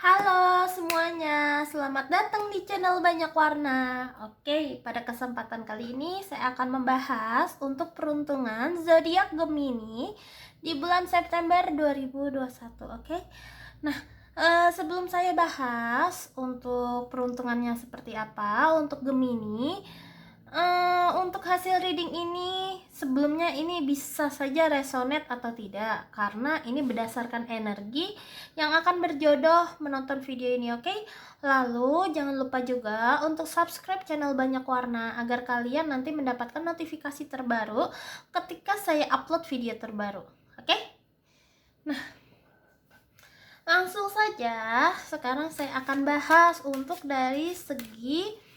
Halo semuanya, selamat datang di channel Banyak Warna. Oke, pada kesempatan kali ini saya akan membahas untuk peruntungan zodiak Gemini di bulan September 2021. Oke. Nah, sebelum saya bahas untuk peruntungannya seperti apa untuk Gemini, untuk hasil reading ini sebelumnya ini bisa saja resonate atau tidak, karena ini berdasarkan energi yang akan berjodoh menonton video ini. Oke. Lalu jangan lupa juga untuk subscribe channel Banyak Warna agar kalian nanti mendapatkan notifikasi terbaru ketika saya upload video terbaru. Oke. Nah, langsung saja sekarang saya akan bahas untuk dari segi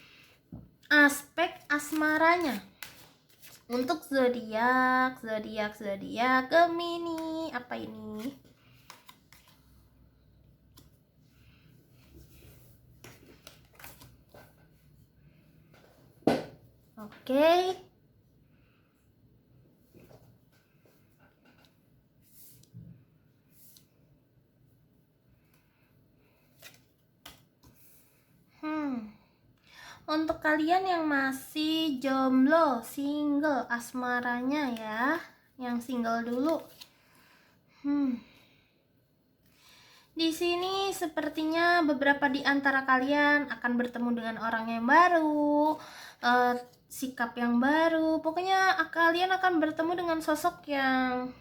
aspek asmaranya untuk zodiak Gemini. Apa ini? Oke. Untuk kalian yang masih jomblo, single, asmaranya ya, yang single dulu. Di sini sepertinya beberapa di antara kalian akan bertemu dengan orang yang baru, sikap yang baru. Pokoknya kalian akan bertemu dengan sosok yang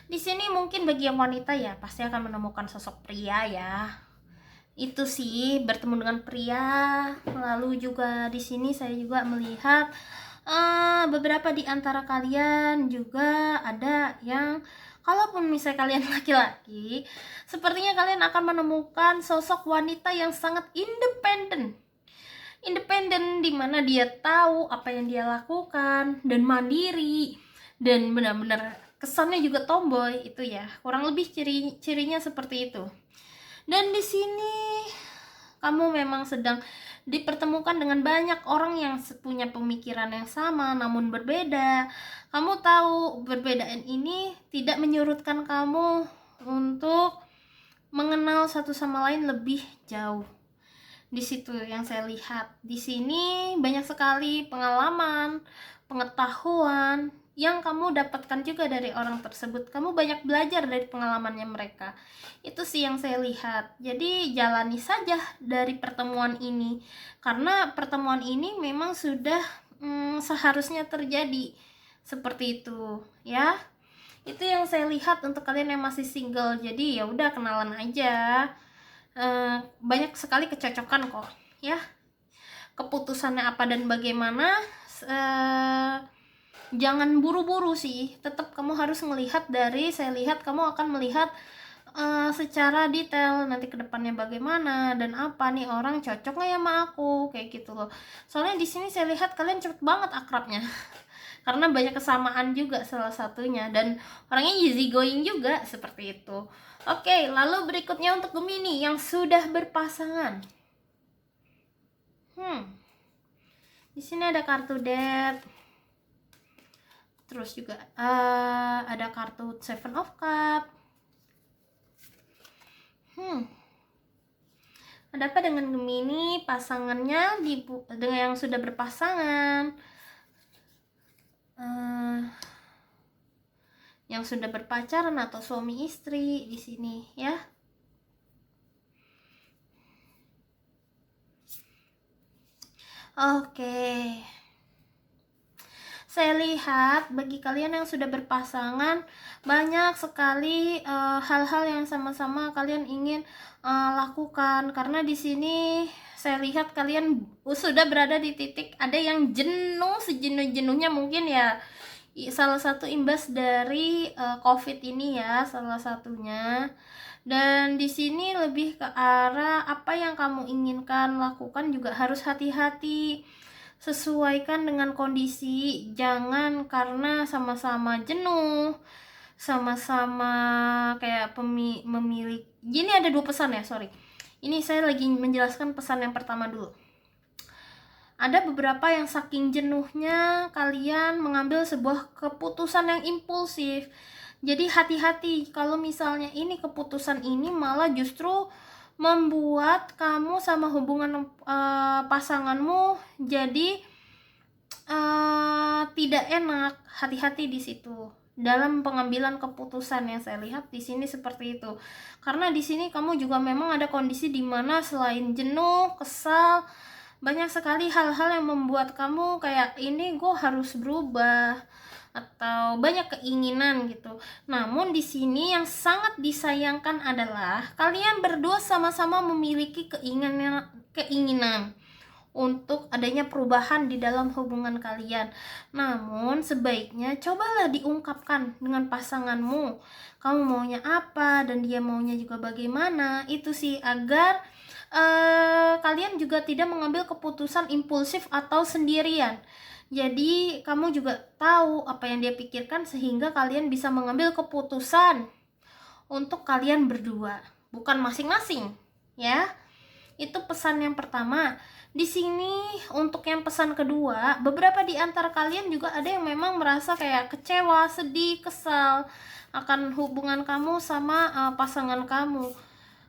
di sini mungkin bagi yang wanita ya pasti akan menemukan sosok pria ya. Itu sih, bertemu dengan pria. Lalu juga di sini saya juga melihat beberapa di antara kalian juga ada yang, kalaupun misalnya kalian laki-laki, sepertinya kalian akan menemukan sosok wanita yang sangat independen di mana dia tahu apa yang dia lakukan dan mandiri dan benar-benar kesannya juga tomboy. Itu ya, kurang lebih cirinya seperti itu. Dan di sini kamu memang sedang dipertemukan dengan banyak orang yang punya pemikiran yang sama namun berbeda. Kamu tahu perbedaan ini tidak menyurutkan kamu untuk mengenal satu sama lain lebih jauh. Di situ yang saya lihat. Di sini banyak sekali pengalaman, pengetahuan yang kamu dapatkan juga dari orang tersebut. Kamu banyak belajar dari pengalamannya mereka. Itu sih yang saya lihat. Jadi jalani saja dari pertemuan ini, karena pertemuan ini memang sudah seharusnya terjadi seperti itu ya. Itu yang saya lihat untuk kalian yang masih single. Jadi ya udah, kenalan aja. Banyak sekali kecocokan kok ya. Keputusannya apa dan bagaimana, jangan buru-buru sih. Tetap kamu harus melihat dari, saya lihat kamu akan melihat secara detail nanti kedepannya bagaimana dan apa nih orang cocok nggak ya sama aku, kayak gitu loh. Soalnya di sini saya lihat kalian cepet banget akrabnya karena banyak kesamaan juga salah satunya, dan orangnya easy going juga seperti itu. Oke, lalu berikutnya untuk Gemini yang sudah berpasangan. Di sini ada kartu Death. Terus juga ada kartu Seven of Cup. Ada apa dengan Gemini pasangannya dengan yang sudah berpasangan? Yang sudah berpacaran atau suami istri di sini ya. Oke. Saya lihat bagi kalian yang sudah berpasangan banyak sekali hal-hal yang sama-sama kalian ingin lakukan, karena di sini saya lihat kalian sudah berada di titik ada yang jenuh, sejenuh-jenuhnya mungkin ya. Salah satu imbas dari COVID ini ya, salah satunya. Dan di sini lebih ke arah apa yang kamu inginkan lakukan juga harus hati-hati. Sesuaikan dengan kondisi, jangan karena sama-sama jenuh, sama-sama kayak memilih. Gini, ada dua pesan ya, sorry. Ini saya lagi menjelaskan pesan yang pertama dulu. Ada beberapa yang saking jenuhnya kalian mengambil sebuah keputusan yang impulsif. Jadi hati-hati kalau misalnya ini keputusan ini malah justru membuat kamu sama hubungan pasanganmu jadi tidak enak. Hati-hati di situ dalam pengambilan keputusan. Yang saya lihat di sini seperti itu, karena di sini kamu juga memang ada kondisi di mana selain jenuh, kesal, banyak sekali hal-hal yang membuat kamu kayak ini gue harus berubah, atau banyak keinginan gitu. Namun di sini yang sangat disayangkan adalah kalian berdua sama-sama memiliki keinginan untuk adanya perubahan di dalam hubungan kalian. Namun sebaiknya cobalah diungkapkan dengan pasanganmu, kamu maunya apa dan dia maunya juga bagaimana. Itu sih, agar kalian juga tidak mengambil keputusan impulsif atau sendirian. Jadi kamu juga tahu apa yang dia pikirkan, sehingga kalian bisa mengambil keputusan untuk kalian berdua, bukan masing-masing, ya. Itu pesan yang pertama. Di sini untuk yang pesan kedua, beberapa di antara kalian juga ada yang memang merasa kayak kecewa, sedih, kesal akan hubungan kamu sama pasangan kamu.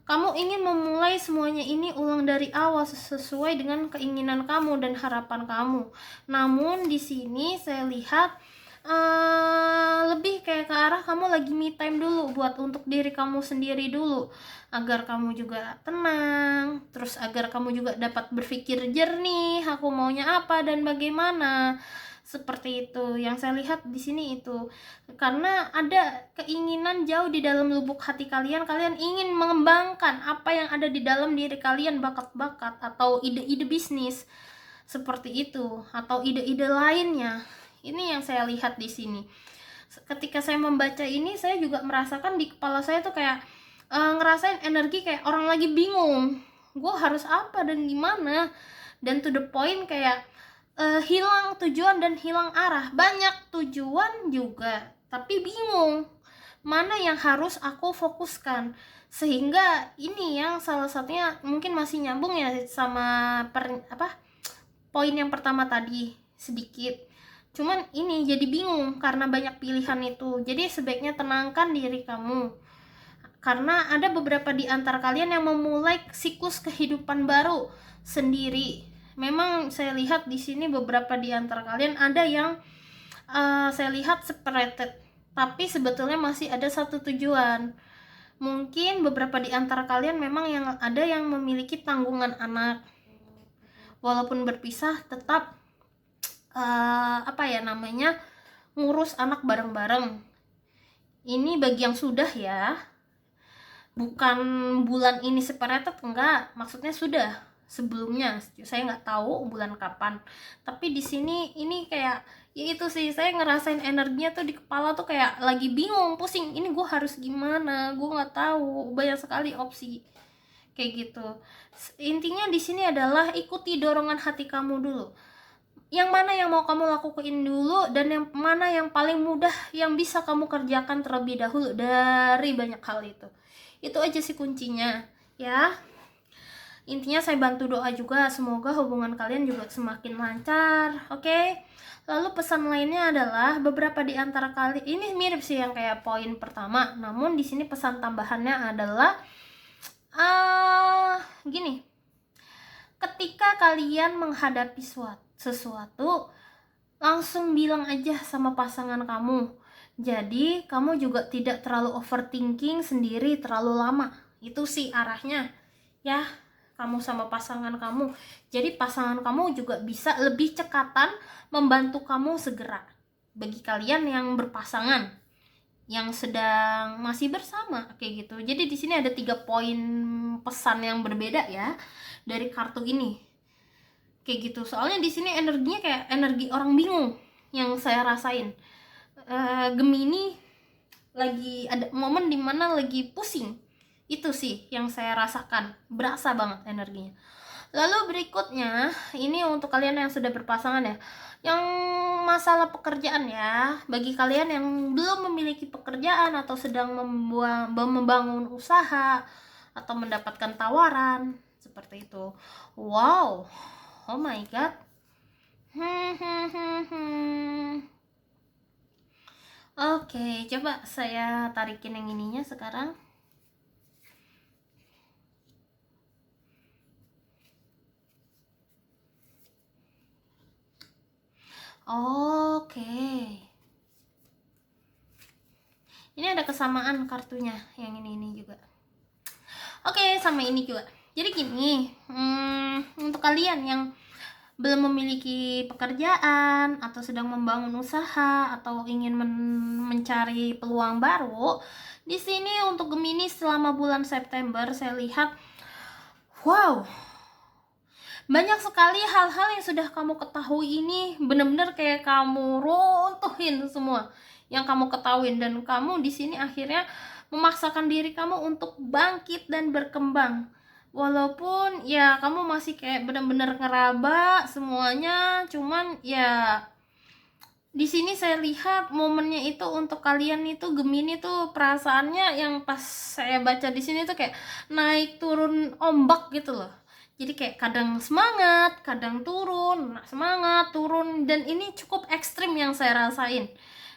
Kamu ingin memulai semuanya ini ulang dari awal sesuai dengan keinginan kamu dan harapan kamu. Namun di sini saya lihat lebih kayak ke arah kamu lagi me time dulu buat untuk diri kamu sendiri dulu, agar kamu juga tenang, terus agar kamu juga dapat berpikir jernih, aku maunya apa dan bagaimana. Seperti itu yang saya lihat di sini itu. Karena ada keinginan jauh di dalam lubuk hati kalian, kalian ingin mengembangkan apa yang ada di dalam diri kalian, bakat-bakat atau ide-ide bisnis seperti itu, atau ide-ide lainnya. Ini yang saya lihat di sini. Ketika saya membaca ini, saya juga merasakan di kepala saya tuh kayak ngerasain energi kayak orang lagi bingung, gue harus apa dan gimana, dan to the point kayak hilang tujuan dan hilang arah. Banyak tujuan juga, tapi bingung mana yang harus aku fokuskan. Sehingga ini yang salah satunya mungkin masih nyambung ya sama poin yang pertama tadi sedikit. Cuman ini jadi bingung karena banyak pilihan itu. Jadi sebaiknya tenangkan diri kamu. Karena ada beberapa di antara kalian yang memulai siklus kehidupan baru sendiri. Memang saya lihat di sini beberapa di antara kalian ada yang saya lihat separated, tapi sebetulnya masih ada satu tujuan. Mungkin beberapa di antara kalian memang yang ada yang memiliki tanggungan anak. Walaupun berpisah tetap ngurus anak bareng-bareng. Ini bagi yang sudah ya. Bukan bulan ini separated, enggak, maksudnya sudah sebelumnya. Saya nggak tahu bulan kapan, tapi di sini ini kayak ya itu sih, saya ngerasain energinya tuh di kepala tuh kayak lagi bingung, pusing, ini gue harus gimana, gue nggak tahu, banyak sekali opsi kayak gitu. Intinya di sini adalah ikuti dorongan hati kamu dulu, yang mana yang mau kamu lakuin dulu, dan yang mana yang paling mudah yang bisa kamu kerjakan terlebih dahulu dari banyak hal itu. Itu aja sih kuncinya ya. Intinya saya bantu doa juga, semoga hubungan kalian juga semakin lancar. Oke. Lalu pesan lainnya adalah beberapa di antara kalian ini mirip sih yang kayak poin pertama, namun di sini pesan tambahannya adalah gini. Ketika kalian menghadapi sesuatu, langsung bilang aja sama pasangan kamu. Jadi kamu juga tidak terlalu overthinking sendiri terlalu lama. Itu sih arahnya ya, kamu sama pasangan kamu. Jadi pasangan kamu juga bisa lebih cekatan membantu kamu segera. Bagi kalian yang berpasangan, yang sedang masih bersama kayak gitu. Jadi di sini ada 3 poin pesan yang berbeda ya dari kartu ini. Kayak gitu. Soalnya di sini energinya kayak energi orang bingung yang saya rasain. Gemini lagi ada momen dimana lagi pusing. Itu sih yang saya rasakan, berasa banget energinya. Lalu berikutnya, ini untuk kalian yang sudah berpasangan ya, yang masalah pekerjaan ya. Bagi kalian yang belum memiliki pekerjaan atau sedang membangun usaha atau mendapatkan tawaran seperti itu. Wow, oh my god. Oke, coba saya tarikin yang ininya sekarang. Oke. Ini ada kesamaan kartunya yang ini juga. Oke, sama ini juga. Jadi gini, untuk kalian yang belum memiliki pekerjaan atau sedang membangun usaha atau ingin mencari peluang baru, di sini untuk Gemini selama bulan September saya lihat, wow, banyak sekali hal-hal yang sudah kamu ketahui ini benar-benar kayak kamu runtuhin semua yang kamu ketahui, dan kamu di sini akhirnya memaksakan diri kamu untuk bangkit dan berkembang. Walaupun ya kamu masih kayak benar-benar ngeraba semuanya, cuman ya di sini saya lihat momennya itu untuk kalian itu Gemini tuh perasaannya yang pas saya baca di sini tuh kayak naik turun ombak gitu loh. Jadi kayak kadang semangat, kadang turun, semangat, turun, dan ini cukup ekstrim yang saya rasain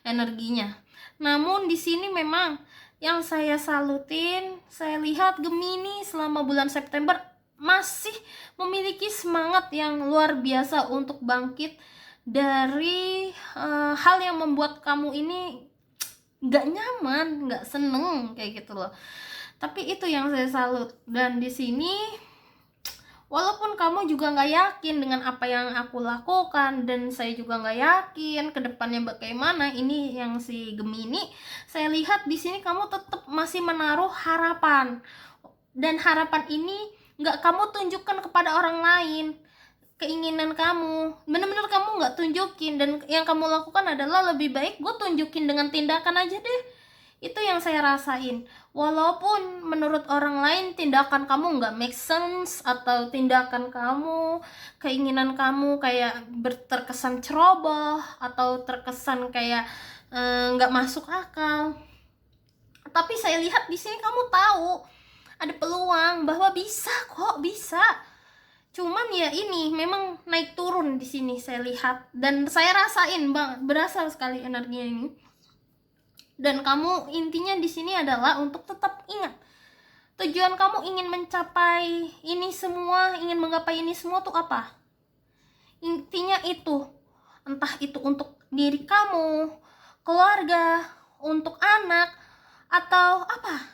energinya. Namun di sini memang yang saya salutin, saya lihat Gemini selama bulan September masih memiliki semangat yang luar biasa untuk bangkit dari hal yang membuat kamu ini nggak nyaman, nggak seneng kayak gitu loh. Tapi itu yang saya salut. Dan di sini walaupun kamu juga nggak yakin dengan apa yang aku lakukan, dan saya juga nggak yakin ke depannya bagaimana, ini yang si Gemini, saya lihat di sini kamu tetap masih menaruh harapan. Dan harapan ini nggak kamu tunjukkan kepada orang lain. Keinginan kamu bener-bener kamu nggak tunjukin, dan yang kamu lakukan adalah lebih baik gue tunjukin dengan tindakan aja deh. Itu yang saya rasain. Walaupun menurut orang lain tindakan kamu nggak make sense, atau tindakan kamu, keinginan kamu kayak terkesan ceroboh atau terkesan kayak nggak masuk akal, tapi saya lihat di sini kamu tahu ada peluang bahwa bisa kok, bisa. Cuman ya ini memang naik turun di sini saya lihat, dan saya rasain bang, berasa sekali energinya ini. Dan kamu intinya di sini adalah untuk tetap ingat tujuan kamu ingin mencapai ini semua, ingin menggapai ini semua tuh apa? Intinya itu, entah itu untuk diri kamu, keluarga, untuk anak, atau apa?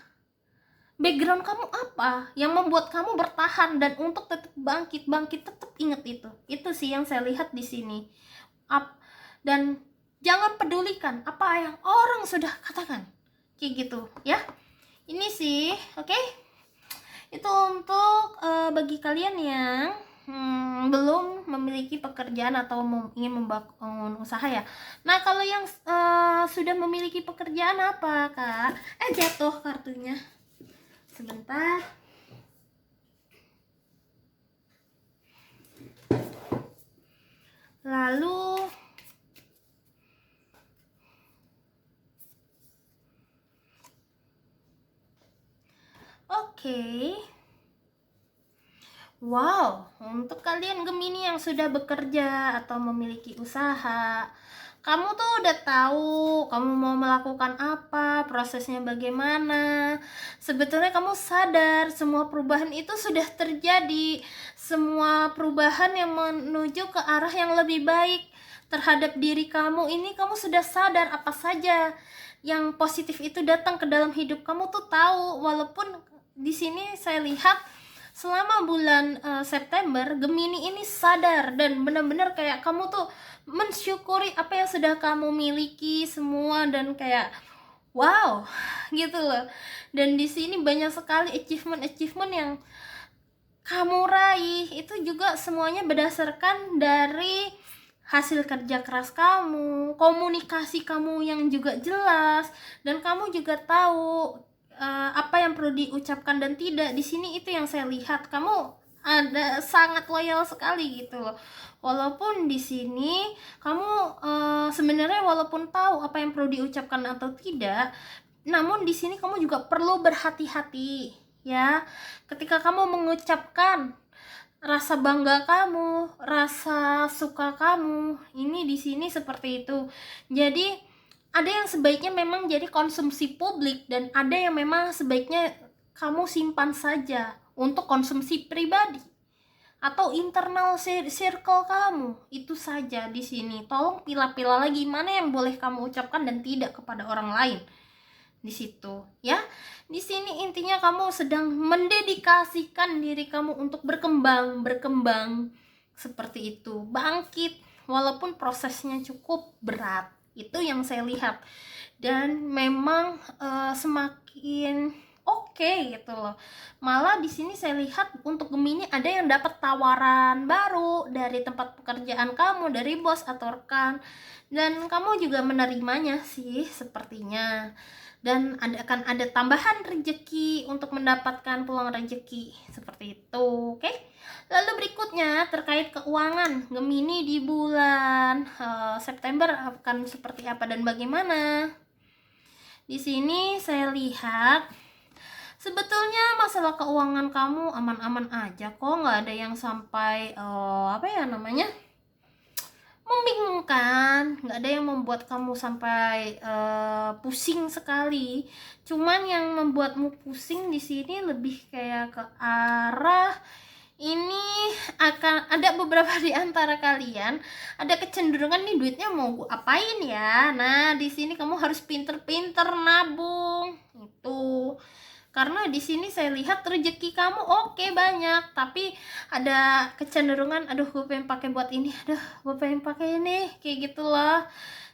Background kamu apa yang membuat kamu bertahan dan untuk tetap bangkit, tetap ingat itu sih yang saya lihat di sini. Dan jangan pedulikan apa yang orang sudah katakan, kayak gitu ya. Ini sih oke. Itu untuk bagi kalian yang belum memiliki pekerjaan atau ingin membangun usaha ya. Nah kalau yang sudah memiliki pekerjaan apa kak? Jatuh kartunya. Sebentar. Lalu oke. Wow, untuk kalian Gemini yang sudah bekerja atau memiliki usaha, kamu tuh udah tahu kamu mau melakukan apa, prosesnya bagaimana. Sebetulnya kamu sadar semua perubahan itu sudah terjadi, semua perubahan yang menuju ke arah yang lebih baik terhadap diri kamu ini, kamu sudah sadar apa saja yang positif itu datang ke dalam hidup kamu tuh tahu. Walaupun di sini saya lihat selama bulan September Gemini ini sadar dan benar-benar kayak kamu tuh mensyukuri apa yang sudah kamu miliki semua, dan kayak wow gitu loh. Dan di sini banyak sekali achievement yang kamu raih, itu juga semuanya berdasarkan dari hasil kerja keras kamu, komunikasi kamu yang juga jelas, dan kamu juga tahu apa yang perlu diucapkan dan tidak. Di sini itu yang saya lihat, kamu ada sangat loyal sekali gitu loh. Walaupun di sini kamu sebenarnya walaupun tahu apa yang perlu diucapkan atau tidak, namun di sini kamu juga perlu berhati-hati ya. Ketika kamu mengucapkan rasa bangga kamu, rasa suka kamu, ini di sini seperti itu. Jadi ada yang sebaiknya memang jadi konsumsi publik, dan ada yang memang sebaiknya kamu simpan saja untuk konsumsi pribadi. atau internal circle kamu. Itu saja di sini. Tolong pilah-pilah lagi mana yang boleh kamu ucapkan dan tidak kepada orang lain. Di situ, ya. Di sini intinya kamu sedang mendedikasikan diri kamu untuk berkembang seperti itu. Bangkit walaupun prosesnya cukup berat. Itu yang saya lihat. Dan memang semakin oke gitu loh. Malah di sini saya lihat untuk Gemini ada yang dapat tawaran baru dari tempat pekerjaan kamu, dari bos atau rekan, dan kamu juga menerimanya sih sepertinya. Dan akan ada tambahan rezeki untuk mendapatkan peluang rezeki seperti itu, oke? Lalu berikutnya terkait keuangan Gemini di bulan September akan seperti apa dan bagaimana? Di sini saya lihat sebetulnya masalah keuangan kamu aman-aman aja kok, nggak ada yang sampai membingungkan, nggak ada yang membuat kamu sampai pusing sekali. Cuman yang membuatmu pusing di sini lebih kayak ke arah ini akan ada beberapa di antara kalian ada kecenderungan nih duitnya mau gue apain ya. Nah, di sini kamu harus pinter-pinter nabung itu. Karena di sini saya lihat rezeki kamu oke banyak, tapi ada kecenderungan aduh gue pengen pakai buat ini, aduh gue pengen pakai ini, kayak gitulah.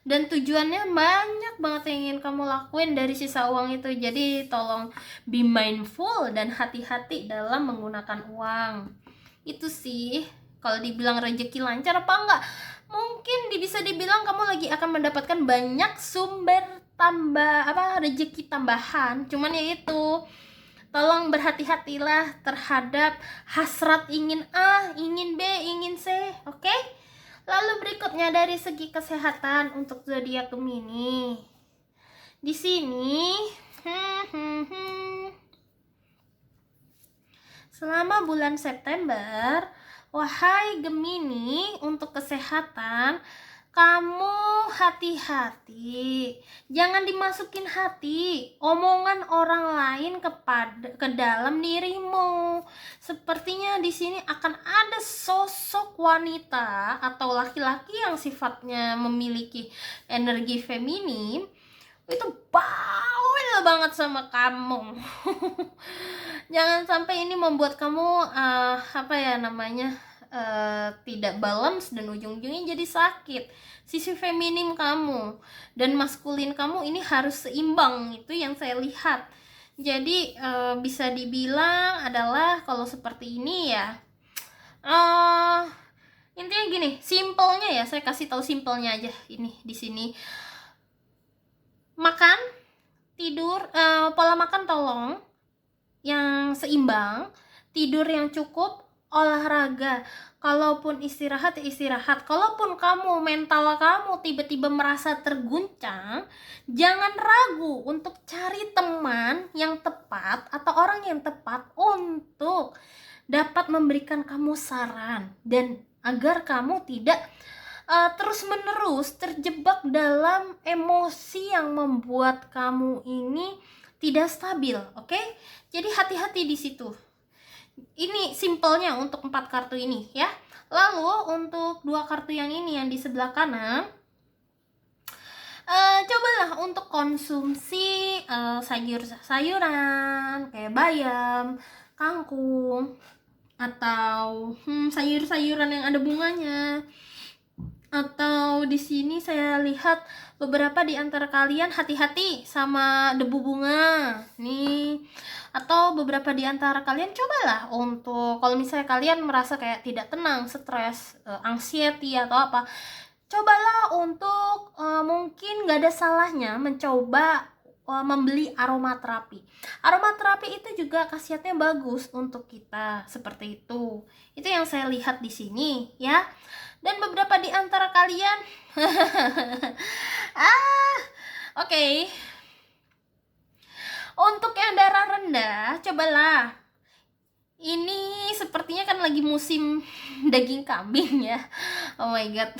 Dan tujuannya banyak banget yang ingin kamu lakuin dari sisa uang itu. Jadi tolong be mindful dan hati-hati dalam menggunakan uang. Itu sih kalau dibilang rezeki lancar apa enggak, mungkin bisa dibilang kamu lagi akan mendapatkan banyak sumber rezeki tambahan. Cuman ya itu, tolong berhati-hatilah terhadap hasrat ingin A, ingin B, ingin C, oke? Lalu berikutnya dari segi kesehatan untuk zodiak Gemini. Di sini selama bulan September, wahai Gemini, untuk kesehatan kamu hati-hati, jangan dimasukin hati omongan orang lain ke dalam dirimu. Sepertinya di sini akan ada sosok wanita atau laki-laki yang sifatnya memiliki energi feminim, itu bawel banget sama kamu. Jangan sampai ini membuat kamu tidak balance dan ujung-ujungnya jadi sakit. Sisi feminim kamu dan maskulin kamu ini harus seimbang, itu yang saya lihat. Jadi bisa dibilang adalah kalau seperti ini ya, intinya gini, simpelnya ya, saya kasih tahu simpelnya aja ini di sini. Makan, tidur, pola makan tolong yang seimbang, tidur yang cukup, olahraga. Kalaupun istirahat, istirahat. Kalaupun kamu mental kamu tiba-tiba merasa terguncang, jangan ragu untuk cari teman yang tepat atau orang yang tepat untuk dapat memberikan kamu saran, dan agar kamu tidak terus-menerus terjebak dalam emosi yang membuat kamu ini tidak stabil, oke? Jadi hati-hati di situ. Ini simpelnya untuk 4 kartu ini ya. Lalu untuk 2 kartu yang ini yang di sebelah kanan, cobalah untuk konsumsi sayur-sayuran kayak bayam, kangkung, atau sayur-sayuran yang ada bunganya. Atau di sini saya lihat beberapa di antara kalian hati-hati sama debu bunga nih. Atau beberapa di antara kalian cobalah untuk kalau misalnya kalian merasa kayak tidak tenang, stres, anxiety atau apa, cobalah untuk mungkin gak ada salahnya mencoba membeli aromaterapi. Aromaterapi itu juga khasiatnya bagus untuk kita, seperti itu. Itu yang saya lihat di sini ya. Dan beberapa di antara kalian oke. Untuk yang darah rendah, cobalah. Ini sepertinya kan lagi musim daging kambing ya. Oh my god.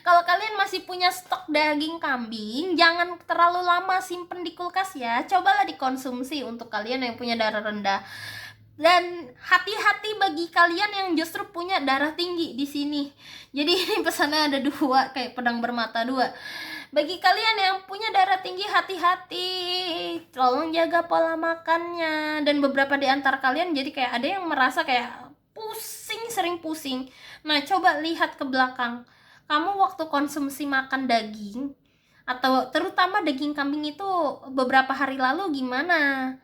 Kalau kalian masih punya stok daging kambing, jangan terlalu lama simpen di kulkas ya. Cobalah dikonsumsi untuk kalian yang punya darah rendah. Dan hati-hati bagi kalian yang justru punya darah tinggi di sini. Jadi ini pesannya ada dua, kayak pedang bermata dua. Bagi kalian yang punya darah tinggi, hati-hati, tolong jaga pola makannya. Dan beberapa di antara kalian jadi kayak ada yang merasa kayak pusing, sering pusing. Nah, coba lihat ke belakang. Kamu waktu konsumsi makan daging, atau terutama daging kambing itu beberapa hari lalu gimana?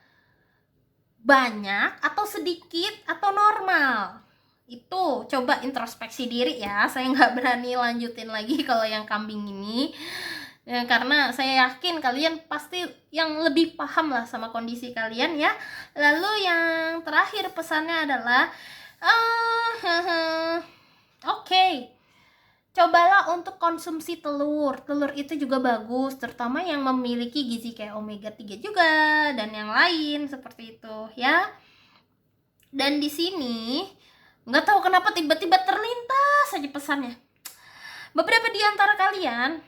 Banyak atau sedikit atau normal? Itu coba introspeksi diri ya. Saya nggak berani lanjutin lagi kalau yang kambing ini ya, karena saya yakin kalian pasti yang lebih paham lah sama kondisi kalian ya. Lalu yang terakhir pesannya adalah oke, cobalah untuk konsumsi telur. Telur itu juga bagus, terutama yang memiliki gizi kayak omega 3 juga dan yang lain seperti itu ya. Dan di sini nggak tahu kenapa tiba-tiba terlintas saja pesannya. Beberapa di antara kalian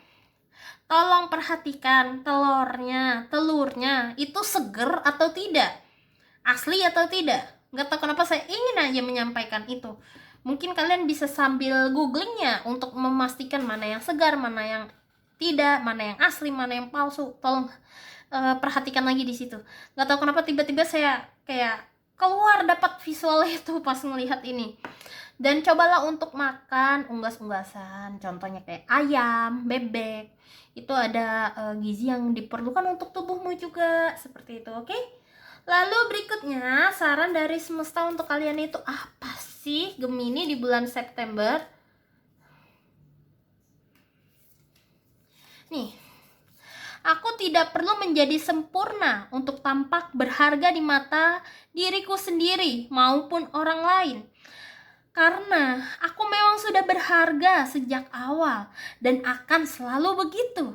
tolong perhatikan telurnya itu seger atau tidak, asli atau tidak. Nggak tahu kenapa saya ingin aja menyampaikan itu. Mungkin kalian bisa sambil googlingnya untuk memastikan mana yang segar, mana yang tidak, mana yang asli, mana yang palsu. Tolong perhatikan lagi di situ. Nggak tahu kenapa tiba-tiba saya kayak keluar dapat visual itu pas ngelihat ini. Dan cobalah untuk makan unggas-unggasan, contohnya kayak ayam, bebek. Itu ada gizi yang diperlukan untuk tubuhmu juga, seperti itu, oke? Lalu berikutnya, saran dari semesta untuk kalian itu apa sih, Gemini di bulan September? Nih, aku tidak perlu menjadi sempurna untuk tampak berharga di mata diriku sendiri maupun orang lain. Karena aku memang sudah berharga sejak awal dan akan selalu begitu.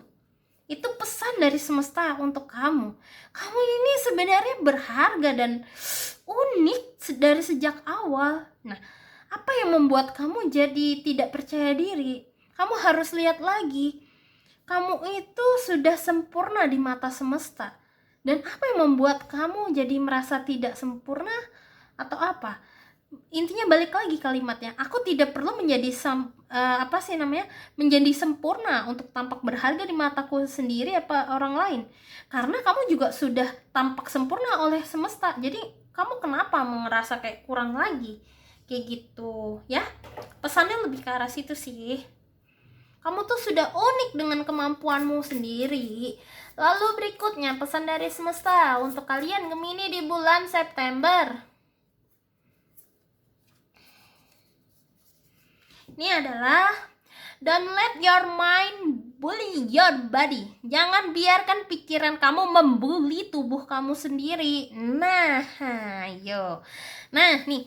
Itu pesan dari semesta untuk kamu. Kamu ini sebenarnya berharga dan unik dari sejak awal. Nah, apa yang membuat kamu jadi tidak percaya diri? Kamu harus lihat lagi. Kamu itu sudah sempurna di mata semesta. Dan apa yang membuat kamu jadi merasa tidak sempurna atau apa? Intinya balik lagi kalimatnya, aku tidak perlu menjadi menjadi sempurna untuk tampak berharga di mataku sendiri apa orang lain, karena kamu juga sudah tampak sempurna oleh semesta. Jadi kamu kenapa merasa kayak kurang lagi kayak gitu ya? Pesannya lebih ke arah situ sih. Kamu tuh sudah unik dengan kemampuanmu sendiri. Lalu berikutnya pesan dari semesta untuk kalian Gemini di bulan September. Ini adalah don't let your mind bully your body. Jangan biarkan pikiran kamu membuli tubuh kamu sendiri. Nah, ayo. Nah, nih.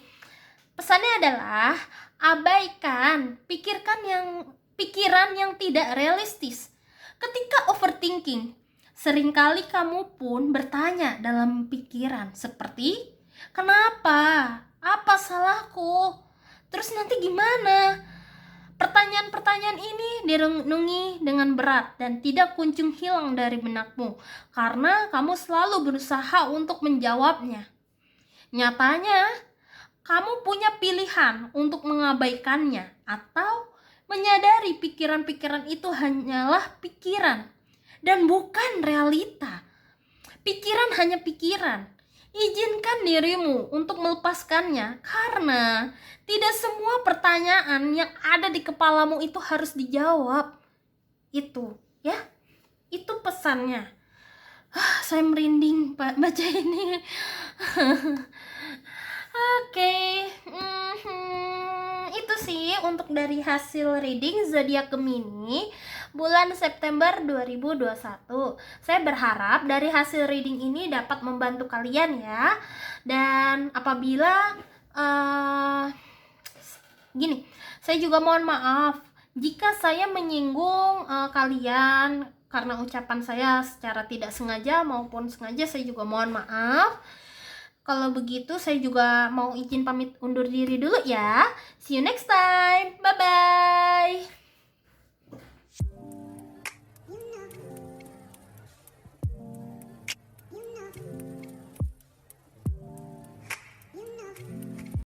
Pesannya adalah abaikan pikiran yang tidak realistis. Ketika overthinking, seringkali kamu pun bertanya dalam pikiran seperti, kenapa? Apa salahku? Terus nanti gimana? Pertanyaan-pertanyaan ini direnungi dengan berat dan tidak kunjung hilang dari benakmu karena kamu selalu berusaha untuk menjawabnya. Nyatanya, kamu punya pilihan untuk mengabaikannya atau menyadari pikiran-pikiran itu hanyalah pikiran dan bukan realita. Pikiran hanya pikiran. Izinkan dirimu untuk melepaskannya karena tidak semua pertanyaan yang ada di kepalamu itu harus dijawab. Itu, ya. Itu pesannya. Saya merinding baca ini. Oke. Itu sih untuk dari hasil reading zodiak Gemini bulan September 2021. Saya berharap dari hasil reading ini dapat membantu kalian ya. Dan apabila gini, saya juga mohon maaf jika saya menyinggung kalian karena ucapan saya secara tidak sengaja maupun sengaja, saya juga mohon maaf. Kalau begitu saya juga mau izin pamit undur diri dulu ya. See you next time. Bye bye.